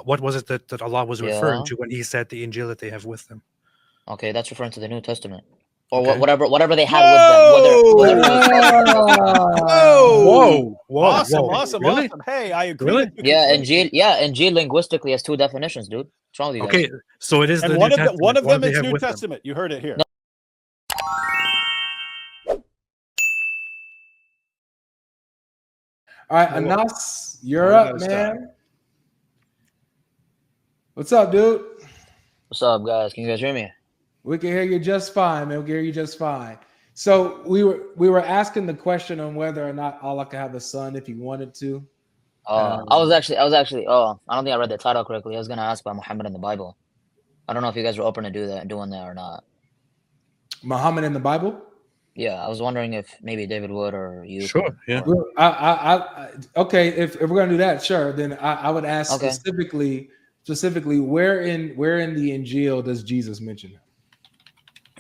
What was it that Allah was referring Yeah. to when He said the Injil that they have with them? Okay, that's referring to the New Testament. Or Okay. whatever they had with them. Whether it was Whoa! Awesome. Really? Hey, I agree. Really? With you yeah, completely. Injil linguistically has two definitions, dude. What's wrong with you guys? Okay, so it is And the one New of Testament. one of What them do they is have New with them? Testament. You heard it here. No. All right, Anas, you're up, man. What's up, dude? What's up, guys? Can you guys hear me? We can hear you just fine, man. We can hear you just fine. So we were asking the question on whether or not Allah could have a son if he wanted to. I was actually. Oh, I don't think I read the title correctly. I was gonna ask about Muhammad in the Bible. I don't know if you guys were open to doing that or not. Muhammad in the Bible? Yeah, I was wondering if maybe David would or you. Sure. Yeah. Okay. If we're gonna do that, sure. Then I would ask specifically where in the Injil does Jesus mention him?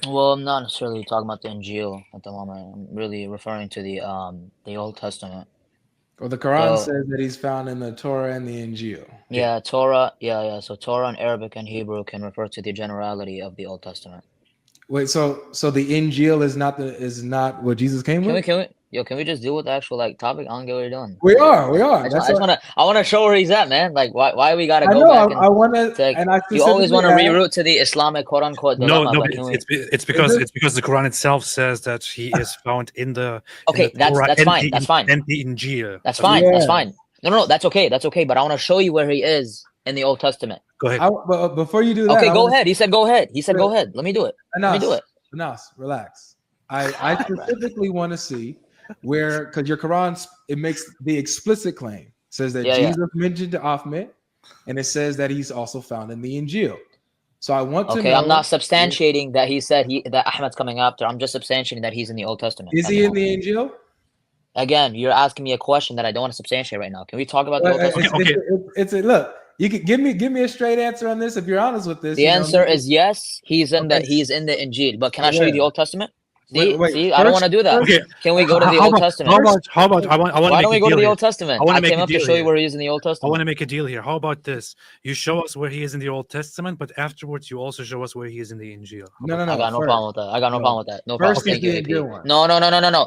Well, I'm not necessarily talking about the Injil at the moment. I'm really referring to the Old Testament. Well, the Quran says that he's found in the Torah and the Injil. Yeah, Torah. Yeah. So Torah in Arabic and Hebrew can refer to the generality of the Old Testament. Wait, so the Injil is not what Jesus came with? Can we just deal with the actual topic? I don't get what you're doing. We are. I want to show where he's at, man. Like why we gotta go back and I want to. You always want to reroute to the Islamic quote unquote dilemma. No, it's because the Quran itself says that he is found in the that's fine. And the Injil. That's fine. That's fine. No, that's okay. But I want to show you where he is in the Old Testament. Go ahead. But before you do that, okay, go ahead. He said go ahead. Go ahead. Let me do it. Anas, relax. I specifically want to see where, because your Quran, it makes the explicit claim. It says that Jesus mentioned to Ahmed, and it says that he's also found in the Injil. So I want to know. Okay, I'm not substantiating that he said that Ahmed's coming after. I'm just substantiating that he's in the Old Testament. Is he in the Injil? Again, you're asking me a question that I don't want to substantiate right now. Can we talk about the Old Testament? Look. You can give me a straight answer on this if you're honest with this. The answer is yes. He's in the Injil. But can I show you the Old Testament? See, I don't want to do that. Okay. Can we go to the Old Testament? How about I want Why don't we go to the here. Old Testament? I came up to show you where he is in the Old Testament. I want to make a deal here. How about this? You show us where he is in the Old Testament, but afterwards you also show us where he is in the Injil. No. I got no problem with that. No first problem. Thank you, AP. One. No.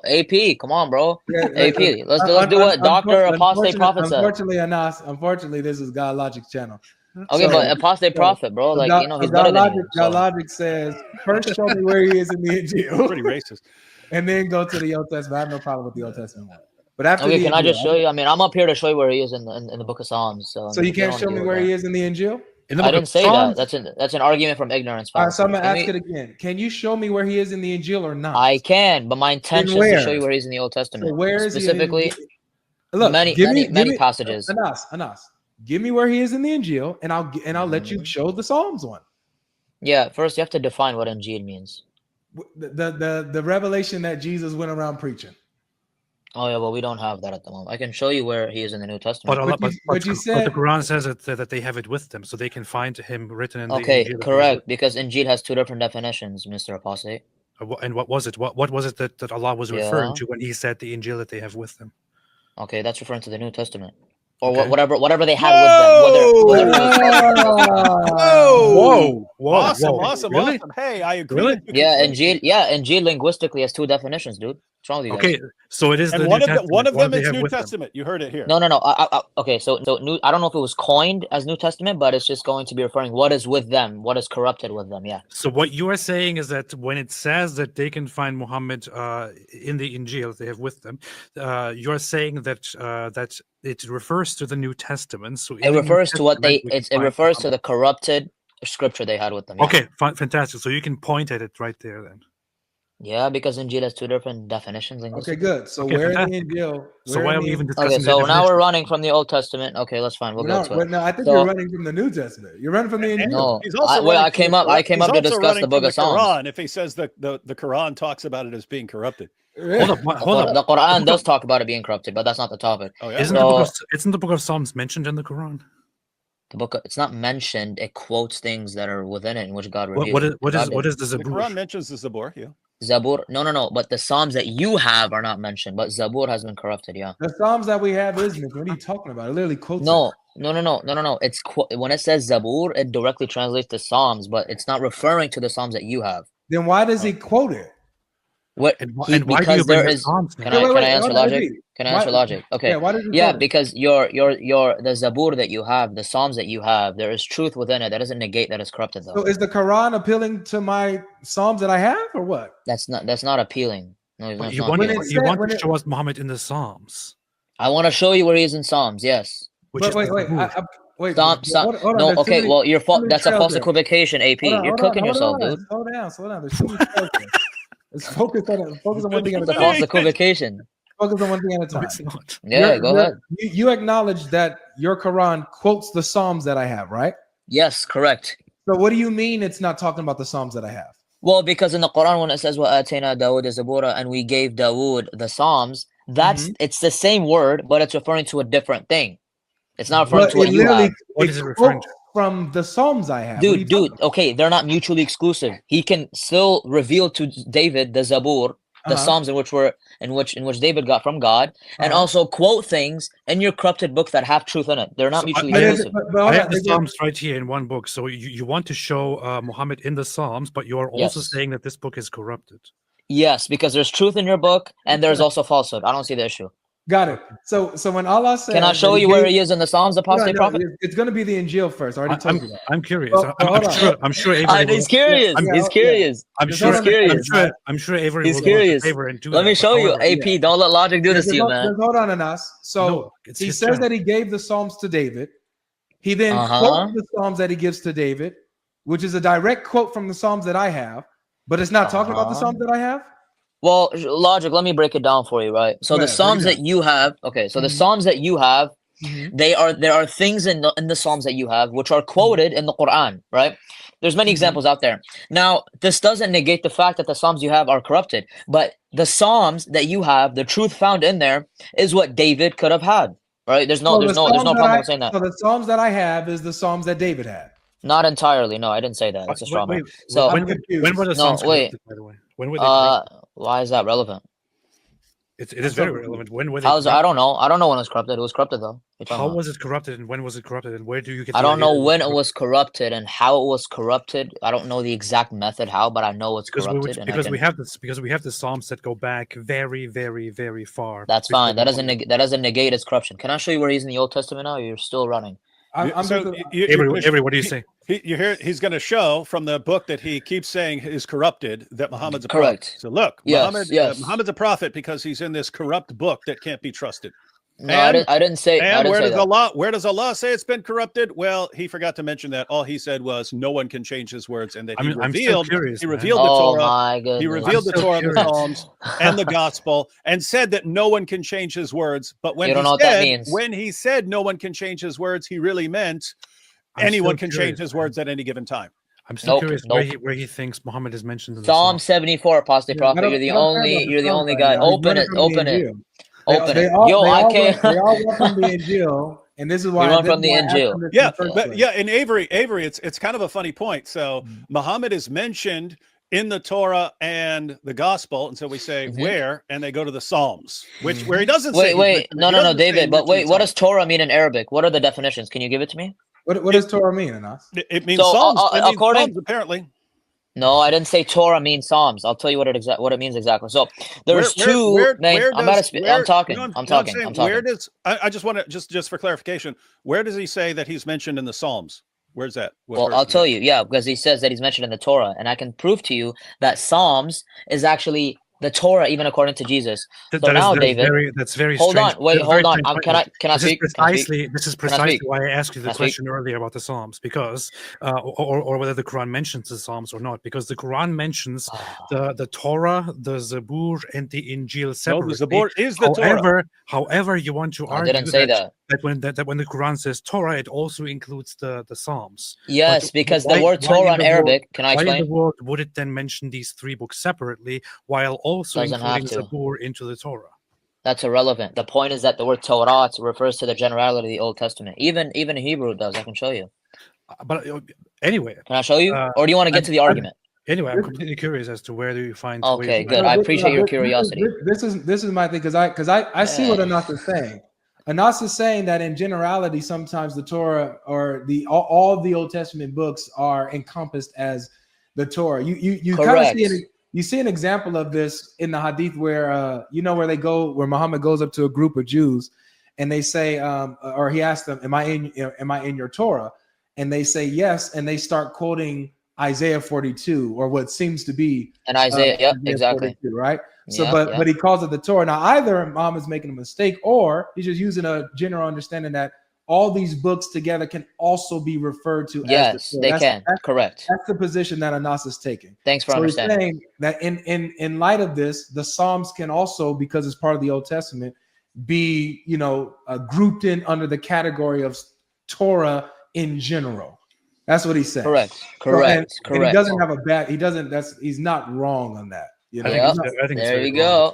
AP, come on, bro. AP, let's do what Dr. Apostate Prophet said. Unfortunately, this is Godlogic's channel. Okay, but Apostate Prophet, bro, he's better than you. Godlogic says, first show me where he is in the Injil. Pretty racist. And then go to the Old Testament. I have no problem with the Old Testament one. But after can I just show you? I mean, I'm up here to show you where he is in the Book of Psalms. So you can't show me where he is in the Injil? I didn't say that. That's an argument from ignorance. All right, so I'm gonna ask it again. Can you show me where he is in the Injil or not? I can, but my intention is to show you where he's in the Old Testament. So where is specifically? Look, many passages. Anas, give me where he is in the Injil, and I'll let you show the Psalms one. Yeah, first you have to define what Injil means. The revelation that Jesus went around preaching. Oh yeah, well we don't have that at the moment. I can show you where he is in the New Testament. But you said the Quran says that they have it with them, so they can find him written in the Injil. Okay, correct. Because Injil has two different definitions, Mr. Apostate. And what was it? What was it that Allah was referring to when He said the Injil that they have with them? Okay, that's referring to the New Testament. Or whatever they had with them. Awesome. Really? Hey, I agree. Really? Injil linguistically has two definitions, dude. What's wrong with you guys? Okay, so it is and the one New of Testament. One of them is New Testament. You heard it here. No. Okay, so new. I don't know if it was coined as New Testament, but it's just going to be referring what is with them, what is corrupted with them. Yeah. So what you are saying is that when it says that they can find Muhammad in the Injil they have with them, you are saying that that it refers to the New Testament. So it refers to what it refers to the corrupted scripture they had with them. Yeah. Okay, fantastic. So you can point at it right there then. Yeah, because Injil has two different definitions. Okay, good. So where in the Injil? So why are we even discussing? Okay, so now we're running from the Old Testament. Okay, that's fine. We'll go to it. No, I think you're running from the New Testament. You're running from the Injil. No, I came up to discuss the Book of Psalms. Quran, if he says that the Quran talks about it as being corrupted. Hold up. The Quran does talk about it being corrupted, but that's not the topic. Oh, yeah? Isn't the Book of Psalms mentioned in the Quran? The book, it's not mentioned. It quotes things that are within it in which God revealed. What is the Zabur? The Quran mentions the Zabur, yeah. Zabur, no. But the Psalms that you have are not mentioned. But Zabur has been corrupted, yeah. The Psalms that we have is mentioned. What are you talking about? It literally quotes. No, No. It's when it says Zabur, it directly translates to Psalms, but it's not referring to the Psalms that you have. Then why does he quote it? What? And why do you Because bring there the is. Psalms Can then? I Wait, answer hold on, logic? AB. Can I answer logic? Okay. Yeah, why did you Yeah, quote it? because your the Zabur that you have, the Psalms that you have, there is truth within it. That doesn't negate that it's corrupted though. So is the Quran appealing to my Psalms that I have, or what? That's not appealing. No, But it's you not want, When appealing. it you said- want when to it- show us Muhammad in the Psalms, I want to show you where he is in Psalms. Yes. which But is wait, the wait, Zabur. wait. Psalm. Hold on, No. there's too Okay. many- Well, too many that's a trails false there. equivocation. AP. Hold on, You're hold on, cooking hold yourself, on. dude. Slow down. There's too many trails there. Let's focus on one thing at a It's a time. false equivocation. Focus on one thing at a No, time. it's not. Yeah. Go ahead. You acknowledge that your Quran quotes the Psalms that I have, right? Yes. Correct. So what do you mean it's not talking about the Psalms that I have? Well, because in the Quran, when it says وَآتَيْنَا دَاوُودَ زَبُورًا, and we gave Dawood the Psalms, it's the same word, but it's referring to a different thing. It's not referring to what you have. What is it referring to? From the Psalms I have. What are you Dude, talking about? okay, they're not mutually exclusive. He can still reveal to David the Zabur, the Psalms in which David got from God, and also quote things in your corrupted books that have truth in it. They're not So mutually I have- exclusive. I have the Psalms right here in one book. So you want to show Muhammad in the Psalms, but you are also Yes. saying that this book is corrupted. Yes, because there's truth in your book, and there's also falsehood. I don't see the issue. Got it. So when Allah says, Can I show you where he is in the Psalms, Apostate Prophet? It's going to be the Injil first. I already told you that. I'm curious. Well, hold on. I'm sure Avery He's curious. He's curious. I'm Just sure. hold on a curious. second. I'm sure Avery He's will do us a curious. favor and do Let that, me but show you, however- AP. Don't let logic do this to you, man. Just hold on, Anas. So No, it's he his says channel. that he gave the Psalms to David. He then quotes the Psalms that he gives to David, which is a direct quote from the Psalms that I have, but it's not talking about the Psalms that I have. Well, logic, let me break it down for you, right? So Go the ahead, Psalms break it that you have, okay, so the Psalms that you have, there are things in the Psalms that you have which are quoted in the Quran, right? There's many examples out there. Now, this doesn't negate the fact that the Psalms you have are corrupted, but the Psalms that you have, the truth found in there is what David could have had, right? There's no problem with saying that. So the Psalms that I have is the Psalms that David had. Not entirely. No, I didn't say that. That's a straw man. So when were the Psalms corrupted, by the way? When were they corrupted? why is that relevant? It is very relevant. When were they? I don't know. I don't know when it was corrupted. It was corrupted though. How was it corrupted, and when was it corrupted, and where do you get? I don't know when it was corrupted and how it was corrupted. I don't know the exact method how, but I know it's corrupted. Because we have the Psalms that go back very, very, very far. That's fine. That doesn't negate its corruption. Can I show you where he's in the Old Testament now? Or you're still running. Avery, what do you say? You hear he's going to show from the book that he keeps saying is corrupted that Muhammad's a Correct. prophet. So look, Muhammad's a prophet because he's in this corrupt book that can't be trusted. No, I didn't say. And where does Allah say it's been corrupted? Well, he forgot to mention that. All he said was no one can change his words, and that he revealed the Torah. My goodness. He revealed the Torah, the Psalms, and the Gospel, and said that no one can change his words. But when he said no one can change his words, he really meant anyone can change his words at any given time. I'm still curious where he thinks Muhammad is mentioned in the Psalm 74, Apostate Prophet. You're the only guy. Open it. Open it. They all run from the Injil, and this is why we run from the Injil. And Avery, it's kind of a funny point. So Muhammad is mentioned in the Torah and the Gospel, and so we say where, and they go to the Psalms, where he doesn't say. No, David. But wait, what does Torah mean in Arabic? What are the definitions? Can you give it to me? What does Torah mean, Anas? It means Psalms. Psalms, apparently. No, I didn't say Torah means Psalms. I'll tell you what it means exactly. So there's two. I'm talking. Where does I just want to just for clarification? Where does he say that he's mentioned in the Psalms? Where's that? Well, I'll tell you. Yeah, because he says that he's mentioned in the Torah, and I can prove to you that Psalms is actually the Torah, even according to Jesus. David, that's very hold strange. on, hold on. Can I speak? This is precisely why I asked you the question earlier about the Psalms, because or whether the Quran mentions the Psalms or not, because the Quran mentions the Torah, the Zabur, and the Injil separately. No, the Zabur is the Torah. However, you want to argue that when the Quran says Torah, it also includes the Psalms. Yes, because the word Torah in Arabic. Can I explain? Why in the world would it then mention these three books separately while also including Zabur into the Torah? That's irrelevant. The point is that the word Torah refers to the generality of the Old Testament. Even Hebrew does. I can show you. But anyway, can I show you, or do you want to get to the argument? Anyway, I'm completely curious as to where do you find. Okay, good. I appreciate your curiosity. This is my thing because I see what Anas is saying. Anas is saying that in generality, sometimes the Torah or all the Old Testament books are encompassed as the Torah. You kind of see it. You see an example of this in the Hadith where where Muhammad goes up to a group of Jews and they say, or he asks them, "Am I in your Torah?" And they say yes, and they start quoting Isaiah 42 or what seems to be an Isaiah. Yep, exactly. 42, right. So, but he calls it the Torah. Now, either Muhammad's making a mistake, or he's just using a general understanding that all these books together can also be referred to. Yes, they can. Correct. That's the position that Anas is taking. Thanks for understanding. He's saying that in light of this, the Psalms can also, because it's part of the Old Testament, be grouped in under the category of Torah in general. That's what he said. Correct. And he doesn't have a bad. He doesn't. He's not wrong on that. I think there we go.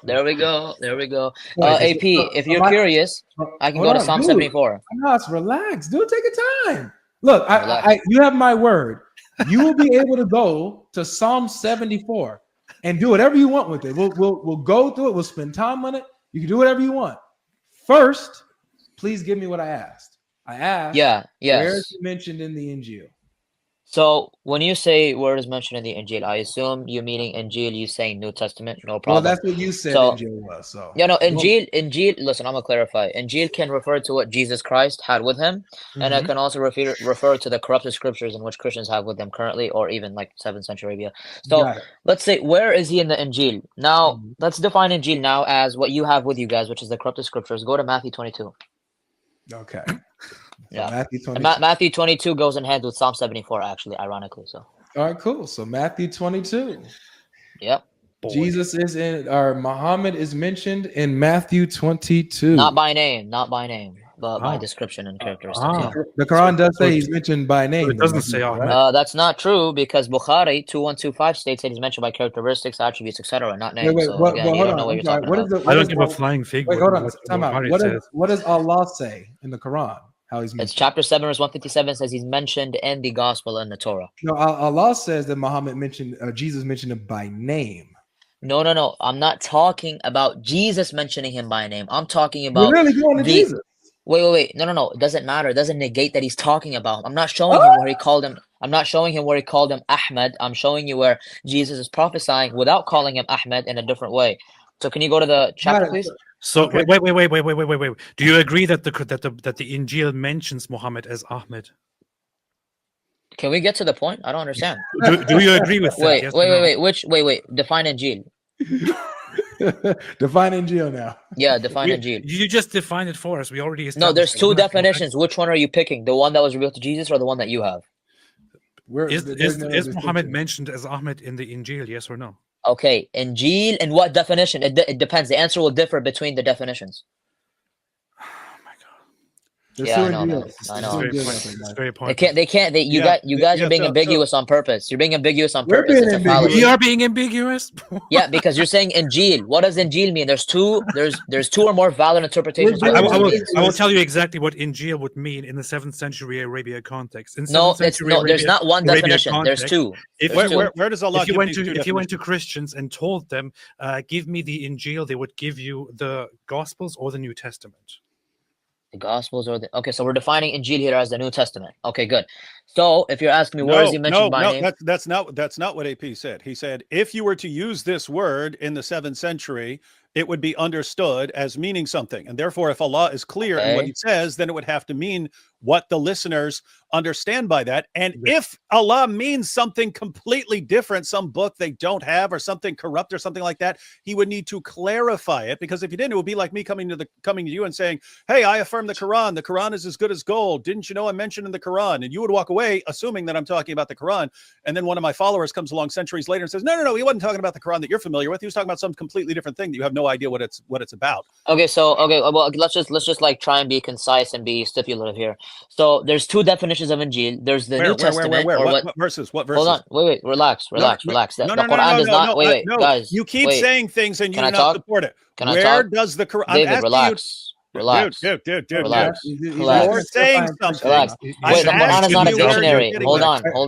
AP, if you're curious, I can go to Psalm 74. Anas, relax, dude. Take your time. Look, you have my word. You will be able to go to Psalm 74 and do whatever you want with it. We'll go through it. We'll spend time on it. You can do whatever you want. First, please give me what I asked. I asked. Where is it mentioned in the Injil? So when you say word is mentioned in the Injil, I assume you're meaning Injil, you saying New Testament, no problem. Well, that's what you said Injil was. So Injil, listen, I'm gonna clarify. Injil can refer to what Jesus Christ had with him, and it can also refer to the corrupted scriptures in which Christians have with them currently, or even like 7th century Arabia. So let's say, where is he in the Injil? Now, let's define Injil now as what you have with you guys, which is the corrupted scriptures. Go to Matthew 22. Okay. So Matthew 22 goes in hand with Psalm 74, actually, ironically. So all right, cool. So Matthew 22. Yep. Jesus is Muhammad is mentioned in Matthew 22. Not by name, but by description and characteristics. The Quran does say he's mentioned by name. It doesn't say Ahmed. That's not true, because Bukhari 2125 states that he's mentioned by characteristics, attributes, etc., not names. Wait, so again, you don't know what you're talking about. I don't give a flying fig. Wait, hold on. Time out. What does Allah say in the Quran? How he's mentioned? It's chapter 7, verse 157 says he's mentioned in the gospel and the Torah. No, Allah says that Jesus mentioned him by name. No. I'm not talking about Jesus mentioning him by name. I'm talking about. You're really going to Jesus. Wait. No. It doesn't matter. It doesn't negate that he's talking about him. I'm not showing him where he called him. I'm not showing him where he called him Ahmed. I'm showing you where Jesus is prophesying without calling him Ahmed in a different way. So can you go to the chapter, please? So wait. Do you agree that the Injil mentions Muhammad as Ahmed? Can we get to the point? I don't understand. Do you agree with that? Wait. Define Injil. Define Injil now. Yeah, define Injil. You just define it for us. We already established. No, there's two definitions. Which one are you picking? The one that was revealed to Jesus, or the one that you have? Is Muhammad mentioned as Ahmed in the Injil? Yes or no? Okay, Injil, and what definition? It depends. The answer will differ between the definitions. Oh my God. Yeah, I know. It's very pointless. You guys are being ambiguous on purpose. You're being ambiguous on purpose. We are being ambiguous. Yeah, because you're saying Injil. What does Injil mean? There's two or more valid interpretations. I will tell you exactly what Injil would mean in the 7th century Arabia context. There's not one definition. Context, there's two. Where does Allah? If you went to Christians and told them, "Give me the Injil," they would give you the Gospels or the New Testament. The Gospels okay, so we're defining Injil here as the New Testament. Okay, good. So if you're asking me where is he mentioned by name? That's not what AP said. He said if you were to use this word in the 7th century, it would be understood as meaning something. And therefore, if Allah is clear in what he says, then it would have to mean what the listeners understand by that. And if Allah means something completely different, some book they don't have or something corrupt or something like that, he would need to clarify it, because if he didn't, it would be like me coming to you and saying, "Hey, I affirm the Quran. The Quran is as good as gold. Didn't you know I mentioned in the Quran?" And you would walk away assuming that I'm talking about the Quran. And then one of my followers comes along centuries later and says, no, he wasn't talking about the Quran that you're familiar with. He was talking about some completely different thing that you have no idea what it's about. Okay, well, let's just like try and be concise and be stipulative here. So there's two definitions of Injil. There's the New Testament. What verses? What verses? Hold on, wait, relax. The Quran does not. Wait, guys. You keep saying things and you do not support it. Can I talk? Where does the Quran? David, relax. Dude. Relax. You're saying something. Relax. Wait, the Quran is not a dictionary. Hold on. Oh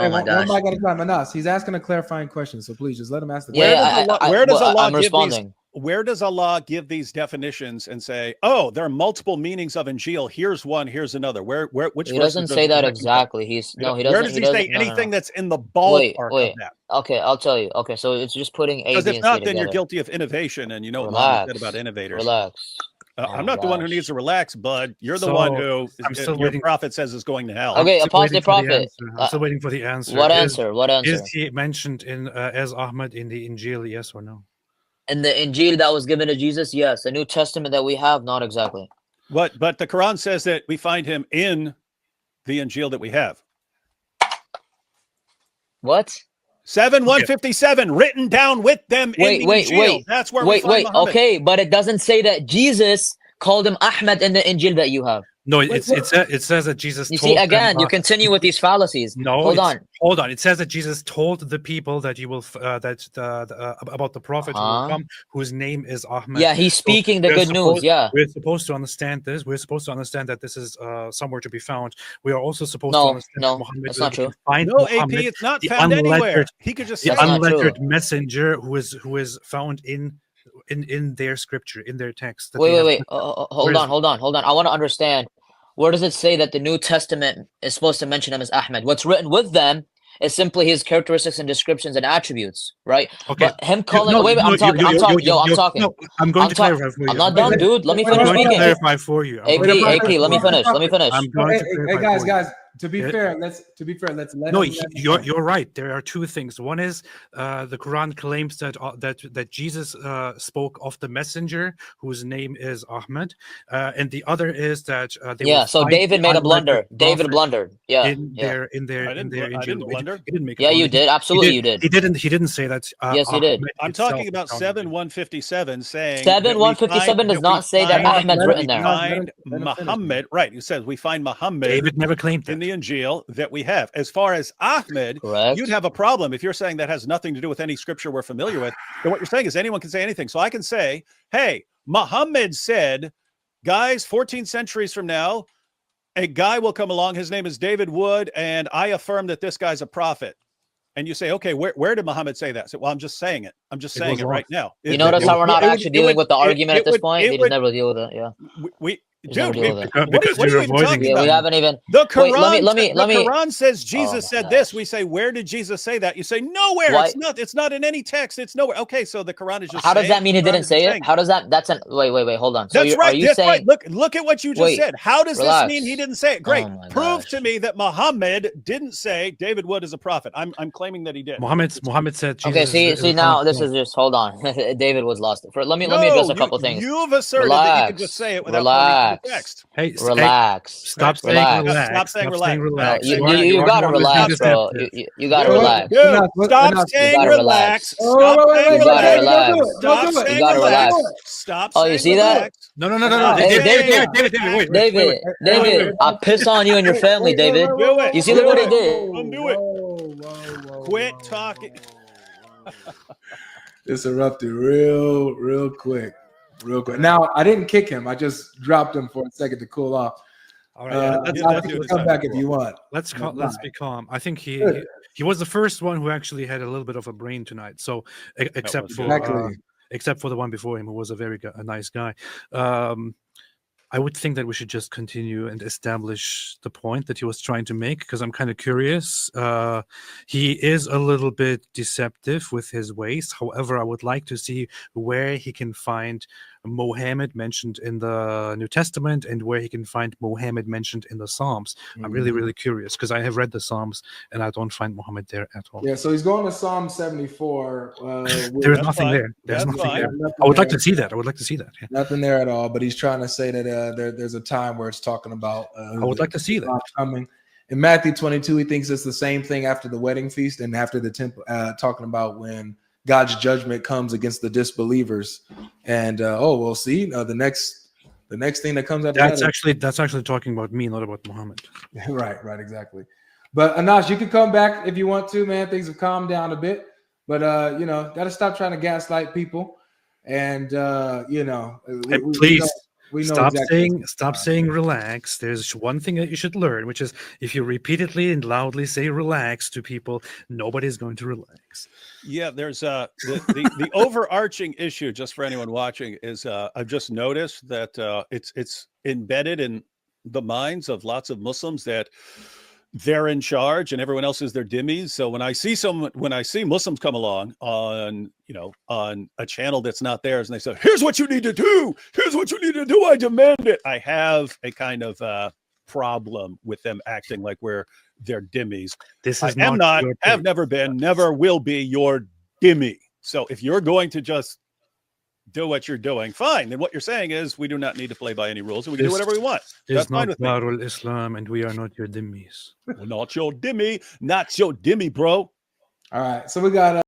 my gosh. He's asking a clarifying question, so please just let him ask the question. Where does Allah I'm responding. where does Allah give these definitions and say, oh, there are multiple meanings of Injil? Here's one, here's another. Which he doesn't say that exactly. He doesn't. Where does he say anything that's in the ballpark of that? Okay, I'll tell you. Okay, so it's just putting A, because B, if and not, C then together. you're guilty of innovation, and you know what Relax. Mom said about innovators. Relax. I'm not the one who needs to relax, bud. You're the one who your prophet says is going to hell. Okay, Apostate Prophet. I'm still waiting for the answer. What answer? What answer? Is he mentioned in as Ahmed in the Injil? Yes or no? In the Injil that was given to Jesus, yes. The New Testament that we have, not exactly. But the Quran says that we find him in the Injil that we have. What? 7:157 written down with them in the Injil. That's where we find Muhammad. Okay, but it doesn't say that Jesus called him Ahmed in the Injil that you have. No, it says that Jesus. You see, again, you continue with these fallacies. No, hold on. It says that Jesus told the people that you will about the prophet who will come, whose name is Ahmed. Yeah, he's speaking the good news. Yeah, we're supposed to understand this. We're supposed to understand that this is somewhere to be found. We are also supposed to understand Muhammad. That's not true. AP, it's not found anywhere. He could just say the unlettered messenger who is found in their scripture, in their text. Wait. Hold on. I want to understand. Where does it say that the New Testament is supposed to mention him as Ahmed? What's written with them is simply his characteristics and descriptions and attributes, right? Okay. But him calling... I'm talking. No, I'm going to clarify for you. I'm not done, dude. Let me finish speaking. I'm going to clarify for you. AP, let me finish. I'm going to clarify for you. Guys. To be fair, let's let. No, you're right. There are two things. One is the Quran claims that Jesus spoke of the messenger whose name is Ahmed, and the other is that so David made a blunder. David blundered. Yeah, in their Injil. He didn't make a blunder. you did. Absolutely, you did. He didn't say that. Yes, he did. I'm talking about 7:157 saying 7:157 does not say that Ahmed's written there. Find Muhammad, right? It says we find Muhammad. David never claimed that. In the Injil that we have. As far as Ahmed, correct, you'd have a problem if you're saying that has nothing to do with any scripture we're familiar with. Then what you're saying is anyone can say anything. So I can say, hey, Muhammad said, guys, 14 centuries from now, a guy will come along. His name is David Wood, and I affirm that this guy's a prophet. And you say, okay, where did Muhammad say that? I said, well, I'm just saying it. I'm just saying it right now. You notice how we're not actually dealing with the argument at this point? They just never deal with it. Yeah. Dude, because you're avoiding it. We haven't even. The Quran. The Quran says Jesus said this. We say, where did Jesus say that? You say nowhere. Why? It's not in any text. It's nowhere. Okay, so the Quran is just. How does that mean he didn't say it? How does that? That's an. Wait. Hold on. So that's right. Are you saying? Right. Look at what you just said. How does this mean he didn't say it? Great. Prove to me that Muhammad didn't say David Wood is a prophet. I'm claiming that he did. Muhammad said. Jesus okay. See now this is just hold on. David was lost. Let me address a couple things. You've asserted that you can just say it without pointing to the text. Hey, relax. Stop saying relax. Stop saying relax. You gotta relax, bro. You gotta relax. Stop saying relax. Stop saying relax. Stop saying relax. Stop. Oh, you see that? No. David, I piss on you and your family, David. You see, look what he did. Don't do it. Quit talking. Interrupted real quick. Now, I didn't kick him. I just dropped him for a second to cool off. All right, let's come back if you want. Let's be calm. I think he was the first one who actually had a little bit of a brain tonight. So except for the one before him, who was a nice guy. I would think that we should just continue and establish the point that he was trying to make, because I'm kind of curious. He is a little bit deceptive with his ways. However, I would like to see where he can find Mohammed mentioned in the New Testament and where he can find Mohammed mentioned in the Psalms. I'm really, really curious, because I have read the Psalms and I don't find Mohammed there at all. Yeah, so he's going to Psalm 74. There's nothing there. There's nothing there. I would like to see that. Yeah. Nothing there at all, but he's trying to say that there's a time where it's talking about I would like to see that coming. In Matthew 22, he thinks it's the same thing after the wedding feast and after the temple, talking about when God's judgment comes against the disbelievers. And the next thing that comes out that's actually talking about me, not about Muhammad. right, exactly. But Anas, you can come back if you want to, man. Things have calmed down a bit, but gotta stop trying to gaslight people. And We know stop saying relax. There's one thing that you should learn, which is if you repeatedly and loudly say relax to people, nobody's going to relax. Yeah, there's the overarching issue, just for anyone watching, is I've just noticed that it's embedded in the minds of lots of Muslims that they're in charge and everyone else is their dhimmis. So when I see Muslims come along on a channel that's not theirs and they say, here's what you need to do, I demand it, I have a kind of problem with them acting like we're their dhimmis. This is have never been, never will be your dhimmi. So if you're going to just do what you're doing, fine. Then what you're saying is we do not need to play by any rules and we can do whatever we want. That's fine with me. Darul Islam, and we are not your dhimmis. Well, not your dhimmi, bro. All right, so we got